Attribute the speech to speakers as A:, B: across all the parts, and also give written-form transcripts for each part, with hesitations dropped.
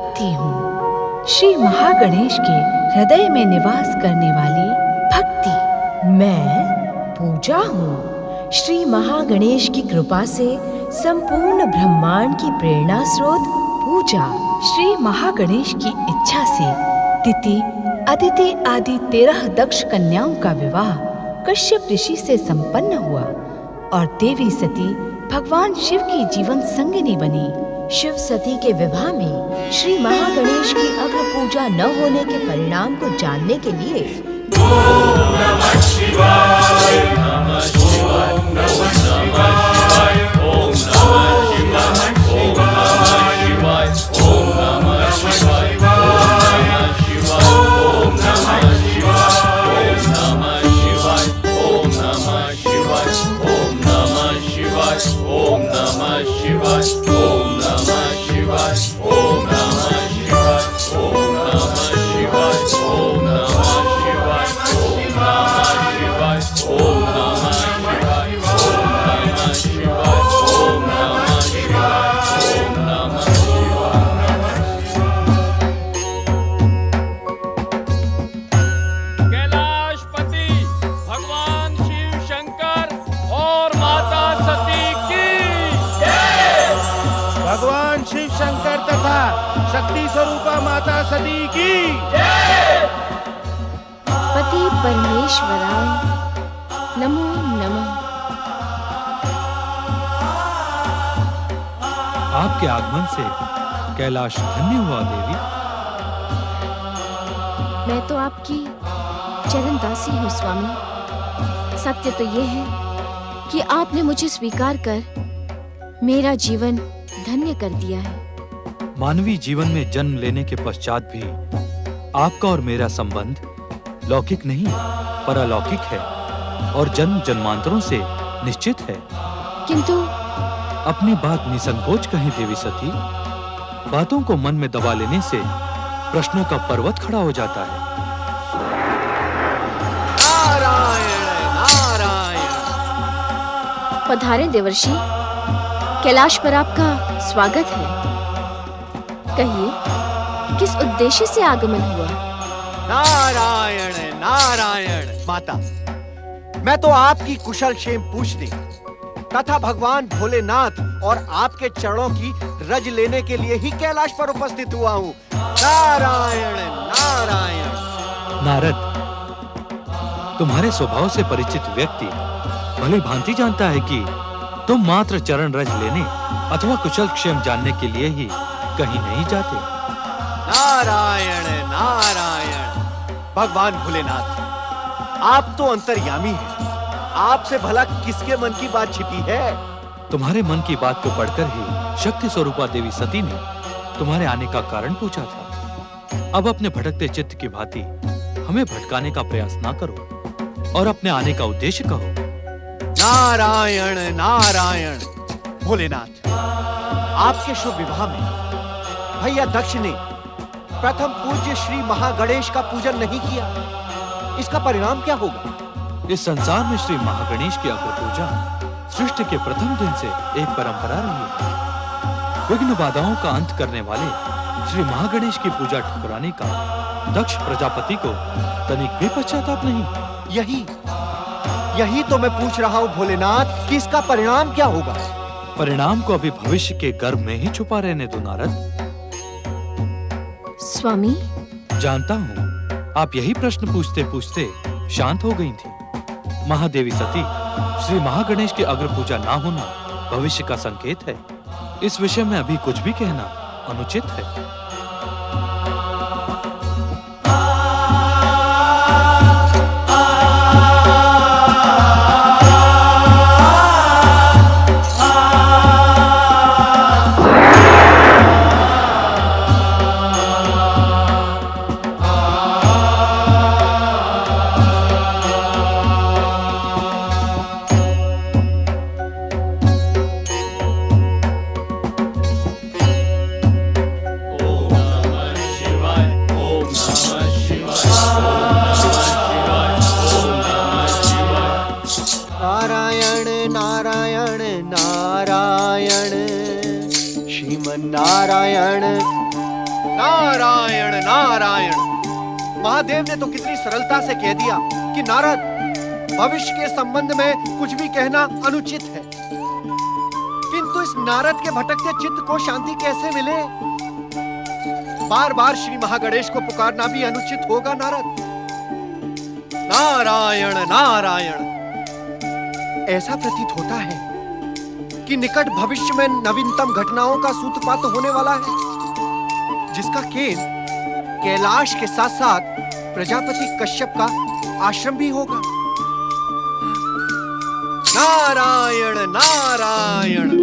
A: भक्ति हूँ। श्री महागणेश के हृदय में निवास करने वाली भक्ति। मैं पूजा हूँ। श्री महागणेश की कृपा से संपूर्ण ब्रह्मांड की प्रेरणा स्रोत पूजा। श्री महागणेश की इच्छा से तिथि, अदिति आदि 13 दक्ष कन्याओं का विवाह कश्यप ऋषि से संपन्न हुआ और देवी सती भगवान शिव की जीवन संगिनी बनी। शिव सती के विवाह में श्री महागणेश की अग्र पूजा न होने के परिणाम को जानने के लिए
B: ओम नमः शिवाय, नमः शिवाय, नमः शिवाय, ओम नमः शिवाय, ओम नमः शिवाय, ओम नमः शिवाय, ओम नमः शिवाय, ओम नमः शिवाय, ओम नमः शिवाय, ओम नमः शिवाय, ओम नमः शिवाय, ओम नमः शिवाय, ओम नमः शिवाय, ओम नमः शिवाय, ओम नमः शिवाय, ओम नमः शिवाय, ओम नमः शिवाय, ओम नमः शिवाय। कैलाशपति भगवान शिव शंकर और माता सती की जय।
C: भगवान शिव शंकर तथा शक्ति स्वरूपा माता सती की
B: जय।
D: पति परमेश्वराय नमो नमः।
E: आपके आगमन से कैलाश धन्य हुआ देवी।
D: मैं तो आपकी चरणदासी हूँ स्वामी। सत्य तो ये है कि आपने मुझे स्वीकार कर मेरा जीवन धन्य कर दिया है।
E: मानवीय जीवन में जन्म लेने के पश्चात भी आपका और मेरा संबंध लौकिक नहीं पर अलौकिक है और जन्म जन्मांतरों से निश्चित है।
D: किंतु
E: अपनी बात निसंकोच कहें देवी सती। बातों को मन में दबा लेने से प्रश्नों का पर्वत खड़ा हो जाता है।
D: पधारे देवर्षि, कैलाश पर आपका स्वागत है। कहिए किस उद्देश्य से आगमन हुआ?
C: नारायण नारायण। माता, मैं तो आपकी कुशल क्षेम पूछने तथा भगवान भोलेनाथ और आपके चरणों की रज लेने के लिए ही कैलाश पर उपस्थित हुआ हूँ। नारायण नारायण।
E: नारद, तुम्हारे स्वभाव से परिचित व्यक्ति भली भांति जानता है कि तुम मात्र चरण रज लेने अथवा कुशल क्षेम जानने के लिए ही कहीं नहीं जाते।
C: नारायण नारायण। भगवान भोलेनाथ, आप तो अंतर्यामी हैं। आपसे भला किसके मन की बात छिपी है?
E: तुम्हारे मन की बात को पढ़कर ही शक्ति स्वरूपा देवी सती ने तुम्हारे आने का कारण पूछा था। अब अपने भटकते चित्त की भांति हमें भटकाने का प्रयास ना करो और अपने आने का उद्देश्य कहो।
C: नारायण नारायण। भोलेनाथ, आपके शुभ विवाह में भैया दक्ष ने प्रथम पूज्य श्री महागणेश का पूजन नहीं किया। इसका परिणाम क्या होगा?
E: इस संसार में श्री महागणेश की अग्र पूजा सृष्टि के प्रथम दिन से एक परंपरा रही है। विघ्न बाधाओं का अंत करने वाले श्री महागणेश की पूजा ठुकराने का दक्ष प्रजापति को तनिक भी पश्चाताप नहीं।
C: यही तो मैं पूछ रहा हूँ भोलेनाथ कि इसका परिणाम क्या होगा?
E: परिणाम को अभी भविष्य के गर्भ में ही छुपा रहने दो नारद।
D: स्वामी,
E: जानता हूँ आप यही प्रश्न पूछते पूछते शांत हो गई थी। महादेवी सती, श्री महागणेश की अग्र पूजा ना होना भविष्य का संकेत है। इस विषय में अभी कुछ भी कहना अनुचित है।
C: नारायण नारायण। महादेव ने तो कितनी सरलता से कह दिया कि नारद, भविष्य के संबंध में कुछ भी कहना अनुचित है। किंतु इस नारद के भटकते चित्त को शांति कैसे मिले? बार बार श्री महागणेश को पुकारना भी अनुचित होगा नारद। नारायण नारायण। ऐसा प्रतीत होता है कि निकट भविष्य में नवीनतम घटनाओं का सूत्रपात होने वाला है, जिसका केंद्र कैलाश के साथ साथ प्रजापति कश्यप का आश्रम भी होगा। नारायण नारायण।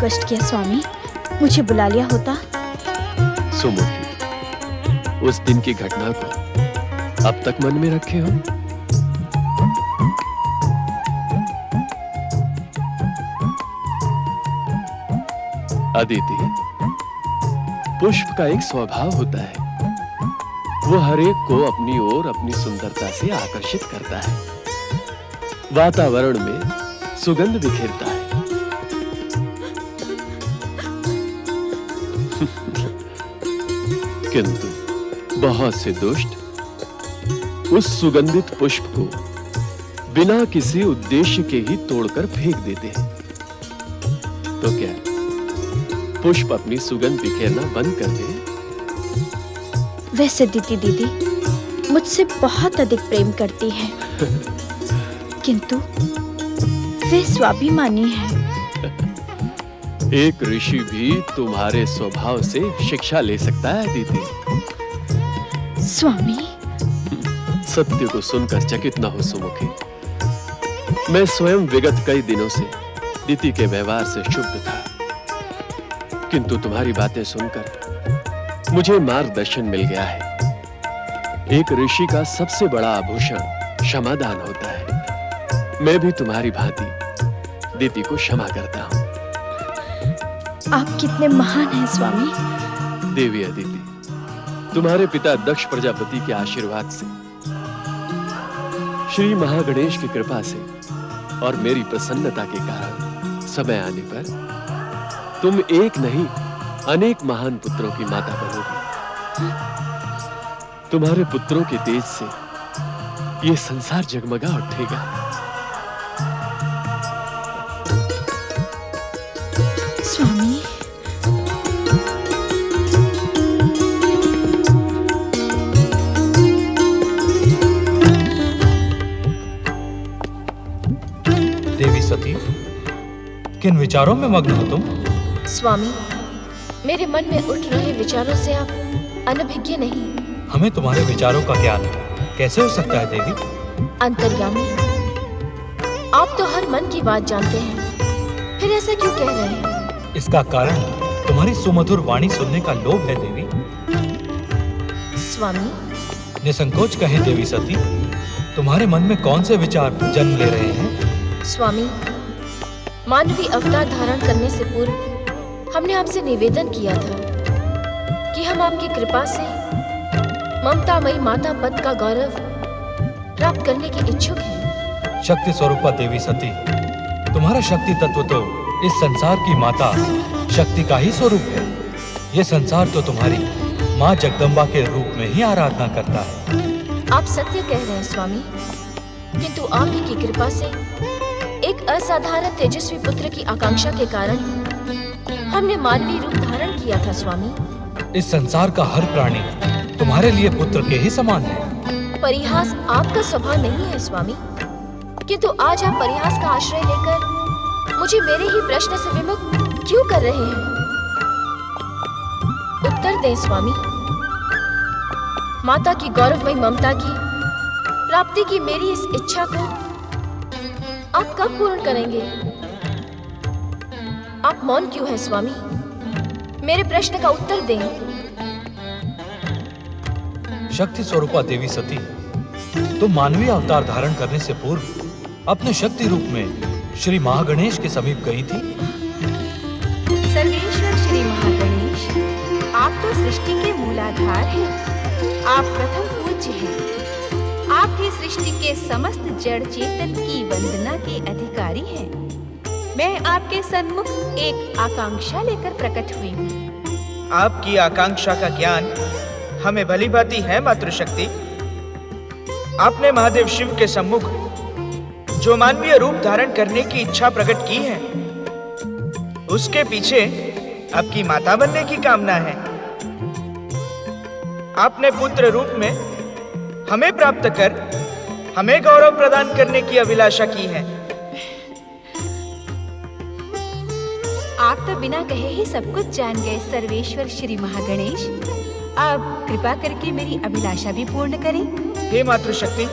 D: कष्ट किया स्वामी, मुझे बुला लिया होता।
F: सुमुखी, उस दिन की घटना को अब तक मन में रखे हो? अदिति, पुष्प का एक स्वभाव होता है, वो हर एक को अपनी ओर अपनी सुंदरता से आकर्षित करता है, वातावरण में सुगंध बिखेरता है। किंतु बहुत से दुष्ट उस सुगंधित पुष्प को बिना किसी उद्देश्य के ही तोड़कर फेंक देते हैं। तो क्या पुष्प अपनी सुगंध बिखेरना बंद कर दे?
D: वैसे दीदी मुझसे बहुत अधिक प्रेम करती है, किंतु वे स्वाभिमानी है।
F: एक ऋषि भी तुम्हारे स्वभाव से शिक्षा ले सकता है दीदी।
D: स्वामी,
F: सत्य को सुनकर चकित न हो सुमुखी। मैं स्वयं विगत कई दिनों से दीदी के व्यवहार से क्षुब्ध था, किंतु तुम्हारी बातें सुनकर मुझे मार्गदर्शन मिल गया है। एक ऋषि का सबसे बड़ा आभूषण क्षमादान होता है। मैं भी तुम्हारी भांति दीदी को क्षमा करता हूँ।
D: आप कितने महान हैं स्वामी।
F: देवी अदिति, तुम्हारे पिता दक्ष प्रजापति के आशीर्वाद से, श्री महागणेश की कृपा से और मेरी प्रसन्नता के कारण समय आने पर तुम एक नहीं अनेक महान पुत्रों की माता बनोगी। तुम्हारे पुत्रों के तेज से ये संसार जगमगा उठेगा।
D: स्वामी,
E: देवी सती, किन विचारों में मग्न हो तुम?
D: स्वामी, मेरे मन में उठ रहे विचारों से आप अनभिज्ञ नहीं।
E: हमें तुम्हारे विचारों का ज्ञान कैसे हो सकता है देवी?
D: अंतर्यामी, आप तो हर मन की बात जानते हैं, फिर ऐसा क्यों कह रहे हैं?
E: इसका कारण तुम्हारी सुमधुर वाणी सुनने का लोभ है देवी।
D: स्वामी,
E: निसंकोच कहें देवी सती, तुम्हारे मन में कौन से विचार जन्म ले रहे हैं?
D: स्वामी, मानवी अवतार धारण करने से पूर्व हमने आपसे निवेदन किया था कि हम आपकी कृपा से ममतामयी माता पद का गौरव प्राप्त करने के इच्छुक हैं।
E: शक्ति स्वरूपा देवी सती, तुम्हारा शक्ति तत्व तो इस संसार की माता शक्ति का ही स्वरूप है। ये संसार तो तुम्हारी माँ जगदम्बा के रूप में ही आराधना करता है।
D: आप सत्य कह रहे हैं स्वामी, किंतु आप ही की कृपा से एक असाधारण तेजस्वी पुत्र की आकांक्षा के कारण हमने मानवीय रूप धारण किया था स्वामी।
E: इस संसार का हर प्राणी तुम्हारे लिए पुत्र के ही समान है।
D: परिहास आपका स्वभाव नहीं है स्वामी, किंतु आज आप परिहास का आश्रय लेकर मुझे मेरे ही प्रश्न से विमुख क्यों कर रहे हैं? उत्तर दें स्वामी। माता की गौरवमयी ममता की प्राप्ति की मेरी इस इच्छा को आप कब पूर्ण करेंगे? आप मौन क्यों हैं स्वामी? मेरे प्रश्न का उत्तर दें।
E: शक्ति स्वरूपा देवी सती, तुम मानवीय अवतार धारण करने से पूर्व अपने शक्ति रूप में श्री महागणेश के समीप गई थी।
A: सर्वेश्वर श्री महागणेश, आप तो सृष्टि के मूलाधार हैं। आप प्रथम पूज्य हैं। आपकी सृष्टि के समस्त जड़ चेतन की वंदना के अधिकारी हैं। मैं आपके सन्मुख एक आकांक्षा लेकर प्रकट हुई हूँ।
G: आपकी आकांक्षा का ज्ञान हमें भली भांति है मातृशक्ति। आपने महादेव शिव के सम्मुख जो मानवीय रूप धारण करने की इच्छा प्रकट की है, उसके पीछे आपकी माता बनने की कामना है। आपने पुत्र रूप में हमें प्राप्त कर हमें गौरव प्रदान करने की अभिलाषा की है।
A: आप तो बिना कहे ही सब कुछ जान गए सर्वेश्वर श्री महागणेश। अब कृपा करके मेरी अभिलाषा भी पूर्ण करें।
G: हे मातृशक्ति,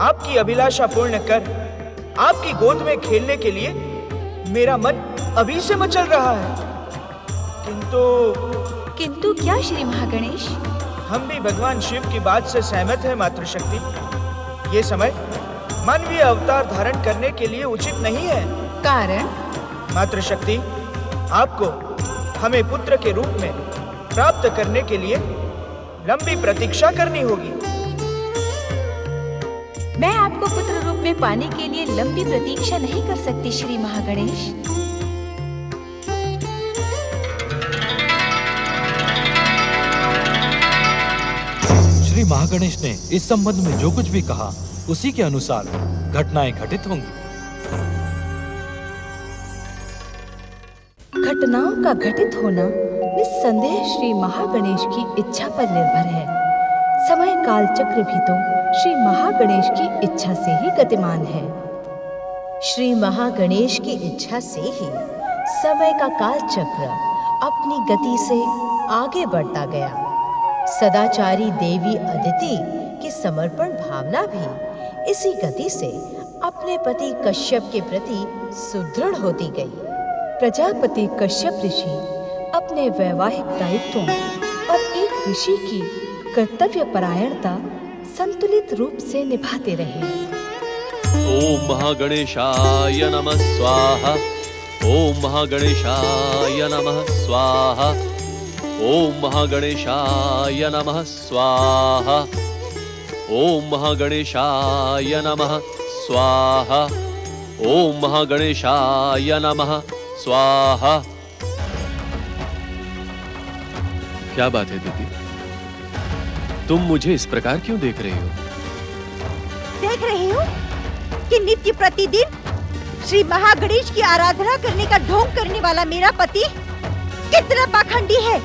G: आपकी अभिलाषा पूर्ण कर आपकी गोद में खेलने के लिए मेरा मन अभी से मचल रहा है।
A: किंतु क्या श्री महागणेश?
G: हम भी भगवान शिव की बात से सहमत हैं मातृशक्ति। ये समय मानवीय अवतार धारण करने के लिए उचित नहीं है।
A: कारण?
G: मातृशक्ति, आपको हमें पुत्र के रूप में प्राप्त करने के लिए लंबी प्रतीक्षा करनी होगी।
A: मैं आपको पुत्र रूप में पाने के लिए लंबी प्रतीक्षा नहीं कर सकती श्री महागणेश।
E: श्री महागणेश ने इस संबंध में जो कुछ भी कहा, उसी के अनुसार घटनाएं घटित होंगी।
A: घटनाओं का घटित होना निस्संदेह श्री महागणेश की इच्छा पर निर्भर है। समय काल चक्र भी तो श्री महागणेश की इच्छा से ही गतिमान है। श्री महागणेश की इच्छा से ही समय का काल चक्र अपनी गति से आगे बढ़ता गया। सदाचारी देवी अदिति की समर्पण भावना भी इसी गति से अपने पति कश्यप के प्रति सुदृढ़ होती गई। प्रजापति कश्यप ऋषि अपने वैवाहिक दायित्वों और एक ऋषि की कर्तव्य परायणता संतुलित रूप से निभाते रहे।
F: ओम महागणेशाय नमः स्वाहा। ओम महागणेशाय नमः स्वाहा। ओम महागणेशाय नमः स्वाहा। ओम महागणेशाय नमः स्वाहा। ओम महागणेशाय नमः स्वाहा। क्या बात है दीदी, तुम मुझे इस प्रकार क्यों देख रही हो?
H: देख रही हूँ कि नित्य प्रतिदिन श्री महागणेश की आराधना करने का ढोंग करने वाला मेरा पति कितना पाखंडी है।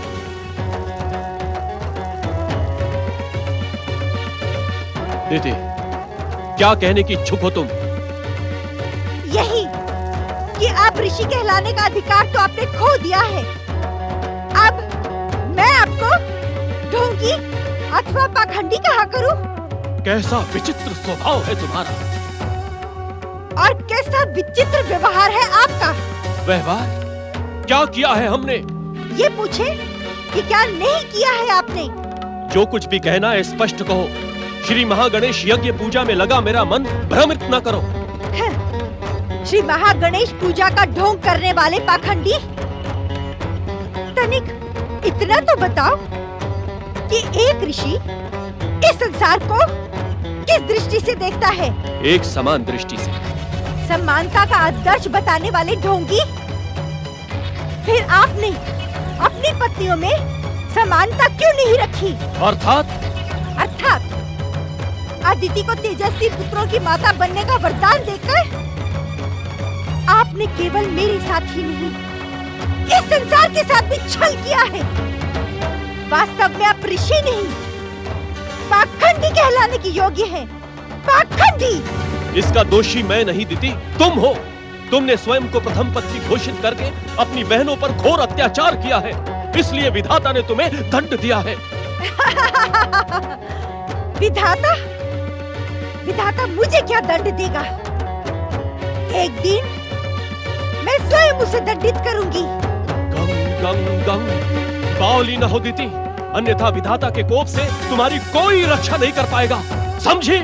F: दीदी, क्या कहने की इच्छुक हो तुम?
H: यही कि आप ऋषि कहलाने का अधिकार तो आपने खो दिया है। अब मैं आपको ढोंगी अथवा पाखंडी कहा करूं?
F: कैसा विचित्र स्वभाव है तुम्हारा।
H: और कैसा विचित्र व्यवहार है आपका।
F: व्यवहार? क्या किया है हमने?
H: ये पूछे कि क्या नहीं किया है आपने।
F: जो कुछ भी कहना है स्पष्ट कहो। श्री महागणेश यज्ञ पूजा में लगा मेरा मन भ्रमित न करो।
H: श्री महागणेश पूजा का ढोंग करने वाले पाखंडी, तनिक इतना तो बताओ कि एक ऋषि इस संसार को किस दृष्टि से देखता है?
F: एक समान दृष्टि से।
H: समानता का आदर्श बताने वाले ढोंगी, फिर आपने अपनी पत्नियों में समानता क्यों नहीं रखी?
F: अर्थात
H: अदिति को तेजस्वी पुत्रों की माता बनने का वरदान देकर आपने केवल मेरे साथ ही नहीं, इस संसार के साथ भी छल किया है। वास्तव में आप ऋषि नहीं, पाखंडी कहलाने की योग्य हैं। पाखंडी।
F: इसका दोषी मैं नहीं दीदी, तुम हो। तुमने स्वयं को प्रथम पत्नी घोषित करके अपनी बहनों पर घोर अत्याचार किया है, इसलिए विधाता ने तुम्हें दंड दिया है।
H: विधाता मुझे क्या दंड देगा? एक दिन मैं स्वयं उसे दंडित करूंगी।
F: गम गम। बावली न हो दीती, अन्यथा विधाता के कोप से तुम्हारी कोई रक्षा नहीं कर पाएगा, समझी?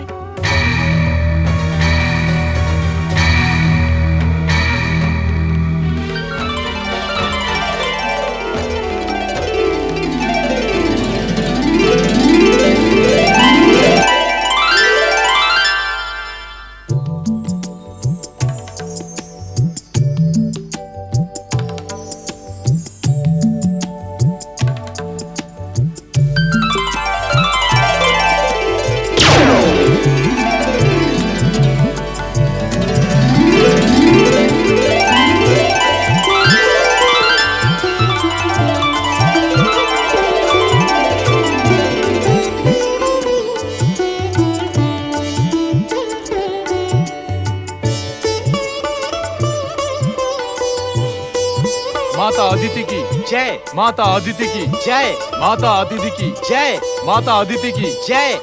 E: माता अदिति की
C: जय।
E: माता अदिति की
C: जय।
E: माता अदिति की
C: जय।
E: माता अदिति की
C: जय।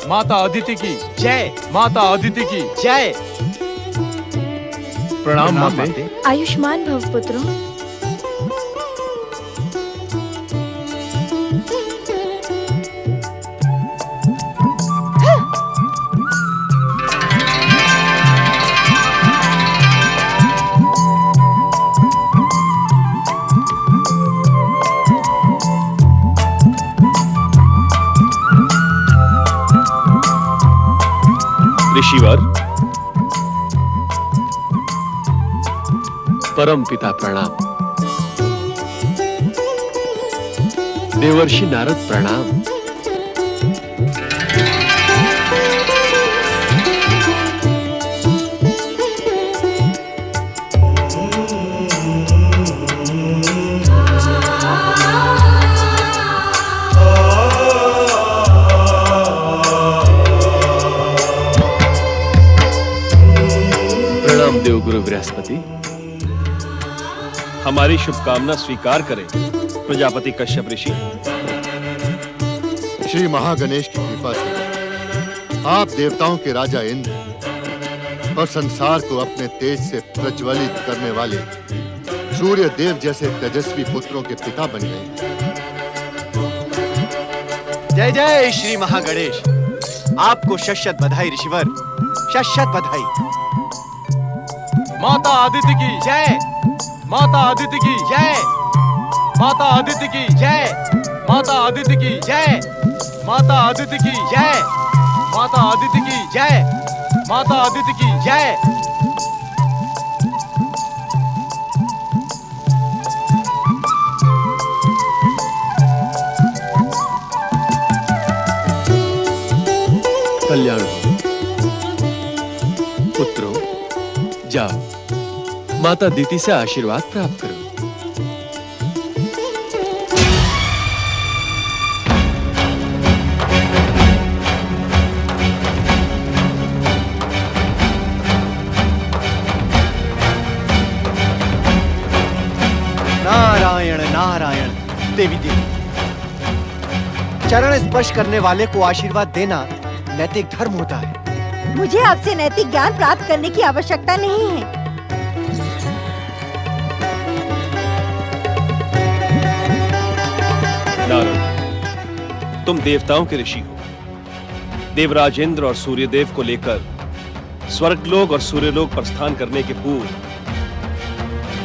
E: माता अदिति की
C: जय।
E: माता अदिति की
C: जय।
E: प्रणाम माते।
D: आयुष्मान भव पुत्रों।
F: ऋषिवर, परम पिता प्रणाम। देवर्षि नारद प्रणाम। प्रणाम देव गुरु बृहस्पति। हमारी शुभकामना स्वीकार करें प्रजापति कश्यप ऋषि।
I: श्री महागणेश की कृपा से आप देवताओं के राजा इंद्र और संसार को अपने तेज से प्रज्वलित करने वाले सूर्य देव जैसे तेजस्वी पुत्रों के पिता बन गए।
C: जय जय श्री महागणेश। आपको शत बधाई ऋषिवर, शत बधाई।
E: माता अदिति की
C: जय।
E: माता अदिति की
C: जय।
E: माता अदिति की
C: जय।
E: माता अदिति की
C: जय।
E: माता अदिति की
C: जय।
E: माता अदिति की
C: जय।
E: माता अदिति की
C: जय।
F: कल्याण हो। पुत्रों, जाओ माता दीति से आशीर्वाद प्राप्त करो।
C: नारायण नारायण। देवी देवी, चरण स्पर्श करने वाले को आशीर्वाद देना नैतिक धर्म होता है।
H: मुझे आपसे नैतिक ज्ञान प्राप्त करने की आवश्यकता नहीं है।
F: नारद, तुम देवताओं के ऋषि हो। देवराज इंद्र और सूर्यदेव को लेकर स्वर्गलोक और सूर्यलोक प्रस्थान करने के पूर्व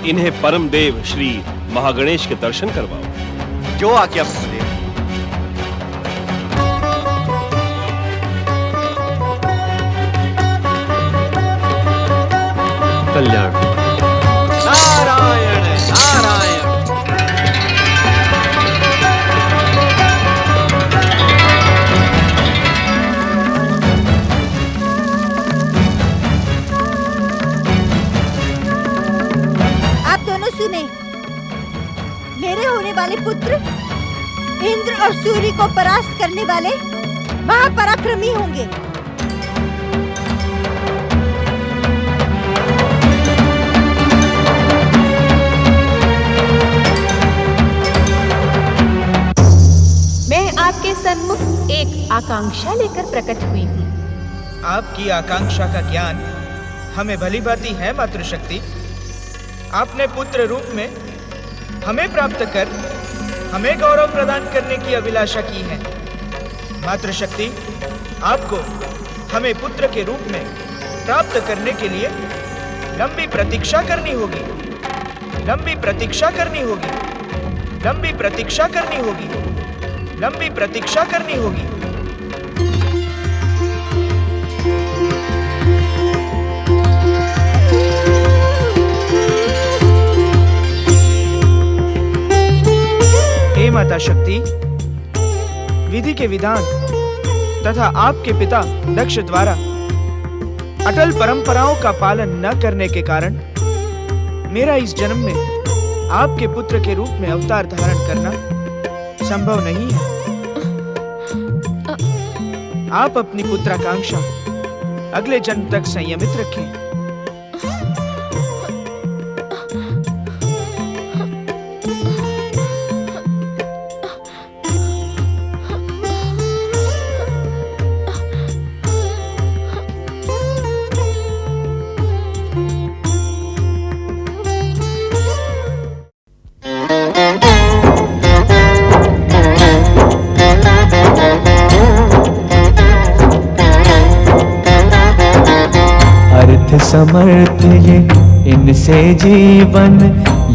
F: इन्हें परम देव श्री महागणेश के दर्शन करवाओ।
C: जो आज्ञा महादेव।
F: कल्याण।
C: नारायण नारायण।
H: आप दोनों सुने, मेरे होने वाले पुत्र इंद्र और सूर्य को परास्त करने वाले महापराक्रमी होंगे।
A: मैं आपके सन्मुख एक आकांक्षा लेकर प्रकट हुई हूँ।
G: आपकी आकांक्षा का ज्ञान हमें भली भांति है मातृशक्ति। आपने पुत्र रूप में हमें प्राप्त कर हमें गौरव प्रदान करने की अभिलाषा की है। मातृशक्ति, आपको हमें पुत्र के रूप में प्राप्त करने के लिए लंबी प्रतीक्षा करनी होगी, लंबी प्रतीक्षा करनी होगी, लंबी प्रतीक्षा करनी होगी, लंबी प्रतीक्षा करनी होगी। हे माता शक्ति, विधि के विधान तथा आपके पिता दक्ष द्वारा अटल परंपराओं का पालन न करने के कारण मेरा इस जन्म में आपके पुत्र के रूप में अवतार धारण करना संभव नहीं है। आप अपनी पुत्राकांक्षा अगले जन्म तक संयमित रखें।
J: समर्थ ये इनसे जीवन,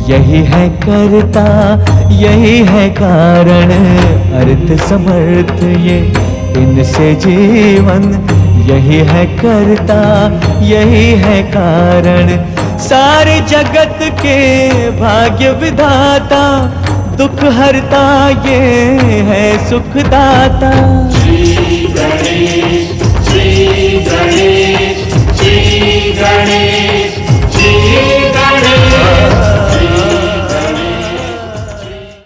J: यही है करता यही है कारण। अर्थ समर्थ ये इनसे जीवन, यही है करता यही है कारण। सारे जगत के भाग्य विधाता, दुख हरता ये है सुखदाता।
B: श्री गणेश, श्री गणेश, श्री गणेश।